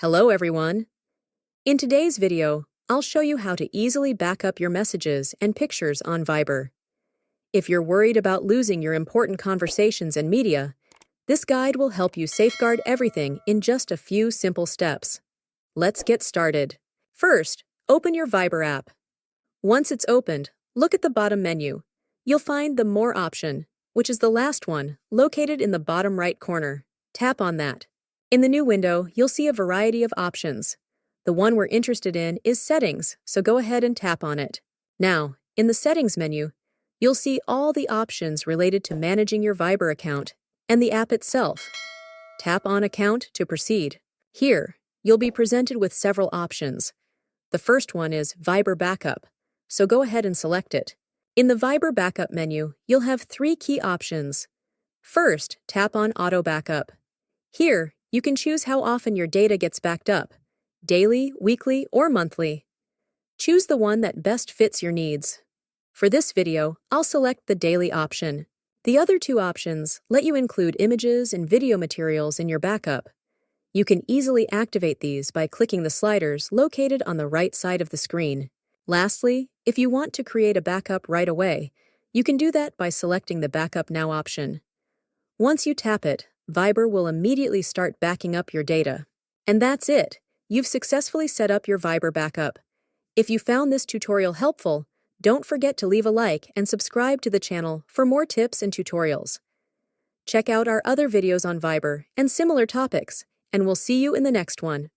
Hello everyone! In today's video, I'll show you how to easily back up your messages and pictures on Viber. If you're worried about losing your important conversations and media, this guide will help you safeguard everything in just a few simple steps. Let's get started. First, open your Viber app. Once it's opened, look at the bottom menu. You'll find the More option, which is the last one, located in the bottom right corner. Tap on that. In the new window, you'll see a variety of options. The one we're interested in is Settings, so go ahead and tap on it. Now, in the Settings menu, you'll see all the options related to managing your Viber account and the app itself. Tap on Account to proceed. Here, you'll be presented with several options. The first one is Viber Backup, so go ahead and select it. In the Viber Backup menu, you'll have three key options. First, tap on Auto Backup. Here, you can choose how often your data gets backed up, daily, weekly, or monthly. Choose the one that best fits your needs. For this video, I'll select the daily option. The other two options let you include images and video materials in your backup. You can easily activate these by clicking the sliders located on the right side of the screen. Lastly, if you want to create a backup right away, you can do that by selecting the Backup Now option. Once you tap it, Viber will immediately start backing up your data. And that's it! You've successfully set up your Viber backup. If you found this tutorial helpful, don't forget to leave a like and subscribe to the channel for more tips and tutorials. Check out our other videos on Viber and similar topics, and we'll see you in the next one.